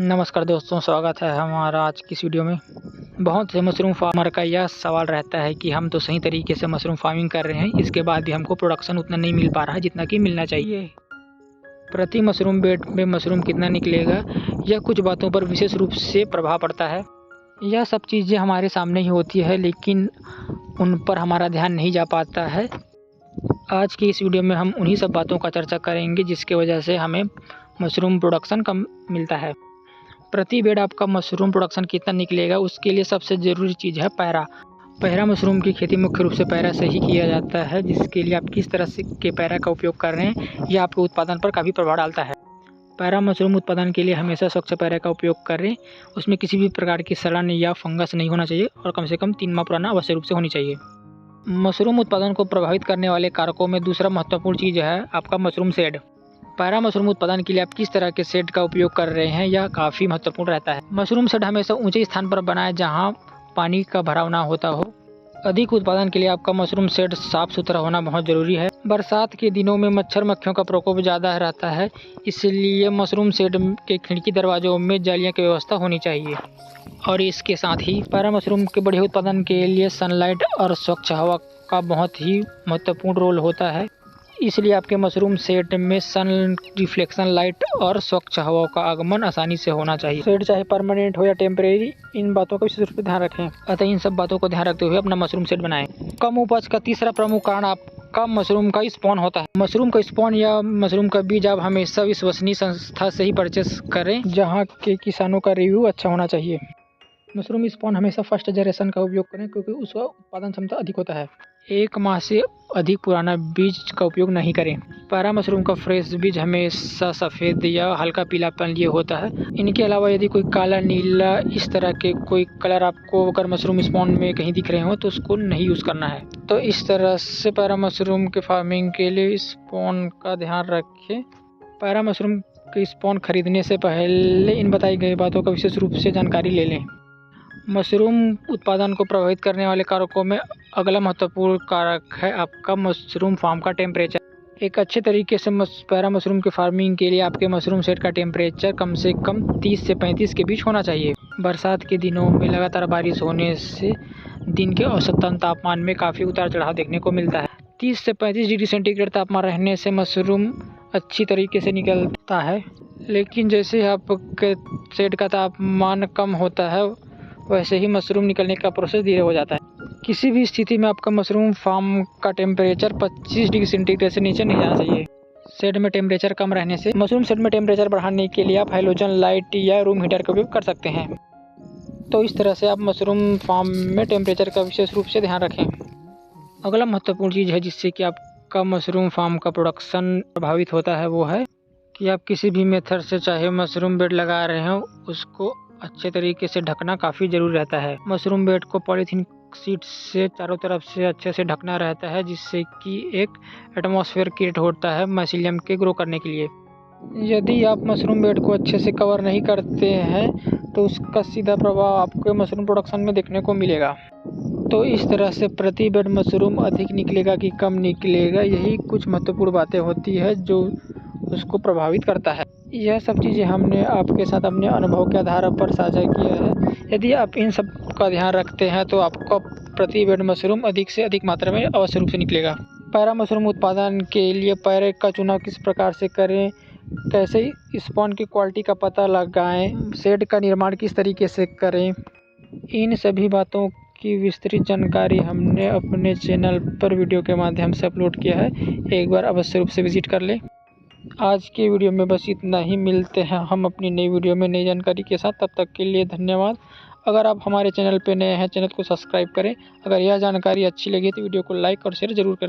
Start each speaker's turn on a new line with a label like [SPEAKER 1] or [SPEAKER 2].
[SPEAKER 1] नमस्कार दोस्तों, स्वागत है हमारा आज की इस वीडियो में। बहुत से मशरूम फार्मर का यह सवाल रहता है कि हम तो सही तरीके से मशरूम फार्मिंग कर रहे हैं, इसके बाद भी हमको प्रोडक्शन उतना नहीं मिल पा रहा है जितना कि मिलना चाहिए। प्रति मशरूम बेड में मशरूम कितना निकलेगा, यह कुछ बातों पर विशेष रूप से प्रभाव पड़ता है। यह सब चीज़ें हमारे सामने ही होती है, लेकिन उन पर हमारा ध्यान नहीं जा पाता है। आज की इस वीडियो में हम उन्हीं सब बातों का चर्चा करेंगे जिसके वजह से हमें मशरूम प्रोडक्शन कम मिलता है। प्रति बेड आपका मशरूम प्रोडक्शन कितना निकलेगा, उसके लिए सबसे ज़रूरी चीज़ है पैरा। पैरा मशरूम की खेती मुख्य रूप से पैरा से ही किया जाता है, जिसके लिए आप किस तरह से के पैरा का उपयोग कर रहे हैं यह आपके उत्पादन पर काफ़ी प्रभाव डालता है। पैरा मशरूम उत्पादन के लिए हमेशा स्वच्छ पैरा का उपयोग करें। उसमें किसी भी प्रकार की सड़न या फंगस नहीं होना चाहिए और कम से कम 3 माह पुराना अवश्य रूप से होनी चाहिए। मशरूम उत्पादन को प्रभावित करने वाले कारकों में दूसरा महत्वपूर्ण चीज़ है आपका मशरूम शेड। पैरा मशरूम उत्पादन के लिए आप किस तरह के शेड का उपयोग कर रहे हैं यह काफ़ी महत्वपूर्ण रहता है। मशरूम शेड हमेशा ऊंचे स्थान पर बनाएं जहां पानी का भराव ना होता हो। अधिक उत्पादन के लिए आपका मशरूम शेड साफ सुथरा होना बहुत ज़रूरी है। बरसात के दिनों में मच्छर मक्खियों का प्रकोप ज़्यादा रहता है, इसलिए मशरूम शेड के खिड़की दरवाजों में जालियाँ की व्यवस्था होनी चाहिए। और इसके साथ ही पैरा मशरूम के बढ़िया उत्पादन के लिए सनलाइट और स्वच्छ हवा का बहुत ही महत्वपूर्ण रोल होता है। इसलिए आपके मशरूम शेड में सन रिफ्लेक्शन लाइट और स्वच्छ हवा का आगमन आसानी से होना चाहिए। शेड चाहे परमानेंट हो या टेम्परेरी, इन बातों का विशेष रूप से ध्यान रखें। अतः इन सब बातों को ध्यान रखते हुए अपना मशरूम शेड बनाएं। कम उपज का तीसरा प्रमुख कारण आपका मशरूम का स्पॉन होता है। मशरूम का स्पॉन या मशरूम का बीज आप हमेशा विश्वसनीय संस्था से ही परचेस करें, जहाँ के किसानों का रिव्यू अच्छा होना चाहिए। मशरूम स्पॉन हमेशा फर्स्ट जनरेशन का उपयोग करें, क्योंकि उसका उत्पादन क्षमता अधिक होता है। 1 माह से अधिक पुराना बीज का उपयोग नहीं करें। पैरा मशरूम का फ्रेश बीज हमेशा सफ़ेद या हल्का पीलापन लिए होता है। इनके अलावा यदि कोई काला, नीला इस तरह के कोई कलर आपको अगर मशरूम स्पॉन में कहीं दिख रहे हो तो उसको नहीं यूज़ करना है। तो इस तरह से पैरा मशरूम के फार्मिंग के लिए स्पॉन का ध्यान रखें। पैरा मशरूम के स्पॉन खरीदने से पहले इन बताई गई बातों का विशेष रूप से जानकारी ले लें। मशरूम उत्पादन को प्रभावित करने वाले कारकों में अगला महत्वपूर्ण कारक है आपका मशरूम फार्म का टेम्परेचर। एक अच्छे तरीके से पैरा मशरूम के फार्मिंग के लिए आपके मशरूम शेड का टेम्परेचर कम से कम 30 से 35 के बीच होना चाहिए। बरसात के दिनों में लगातार बारिश होने से दिन के औसतन तापमान में काफ़ी उतार चढ़ाव देखने को मिलता है। 30 से 35 डिग्री सेंटीग्रेड तापमान रहने से मशरूम अच्छी तरीके से निकलता है, लेकिन जैसे आपके शेड का तापमान कम होता है वैसे ही मशरूम निकलने का प्रोसेस धीरे हो जाता है। किसी भी स्थिति में आपका मशरूम फार्म का टेम्परेचर 25 डिग्री सेंटीग्रेड से नीचे नहीं जाना चाहिए। शेड में टेम्परेचर कम रहने से मशरूम शेड में टेम्परेचर बढ़ाने के लिए आप हैलोजन लाइट या रूम हीटर का उपयोग कर सकते हैं। तो इस तरह से आप मशरूम फार्म में टेम्परेचर का विशेष रूप से ध्यान रखें। अगला महत्वपूर्ण चीज़ है जिससे कि आपका मशरूम फार्म का प्रोडक्शन प्रभावित होता है, वो है कि आप किसी भी मेथड से चाहे मशरूम बेड लगा रहे हो उसको अच्छे तरीके से ढकना काफ़ी ज़रूरी रहता है। मशरूम बेड को पॉलीथीन शीट से चारों तरफ से अच्छे से ढकना रहता है, जिससे कि एक एटमॉस्फेयर क्रिएट होता है माइसीलियम के ग्रो करने के लिए। यदि आप मशरूम बेड को अच्छे से कवर नहीं करते हैं तो उसका सीधा प्रभाव आपके मशरूम प्रोडक्शन में देखने को मिलेगा। तो इस तरह से प्रति बेड मशरूम अधिक निकलेगा कि कम निकलेगा, यही कुछ महत्वपूर्ण बातें होती है जो उसको प्रभावित करता है। यह सब चीज़ें हमने आपके साथ अपने अनुभव के आधार पर साझा किया है। यदि आप इन सब का ध्यान रखते हैं तो आपका प्रति बेड मशरूम अधिक से अधिक मात्रा में अवश्य रूप से निकलेगा। पैरा मशरूम उत्पादन के लिए पैरे का चुनाव किस प्रकार से करें, कैसे स्पॉन की क्वालिटी का पता लगाएं, शेड का निर्माण किस तरीके से करें, इन सभी बातों की विस्तृत जानकारी हमने अपने चैनल पर वीडियो के माध्यम से अपलोड किया है। एक बार अवश्य रूप से विजिट कर लें। आज के वीडियो में बस इतना ही। मिलते हैं हम अपनी नई वीडियो में नई जानकारी के साथ। तब तक के लिए धन्यवाद। अगर आप हमारे चैनल पर नए हैं, चैनल को सब्सक्राइब करें। अगर यह जानकारी अच्छी लगी तो वीडियो को लाइक और शेयर ज़रूर करें।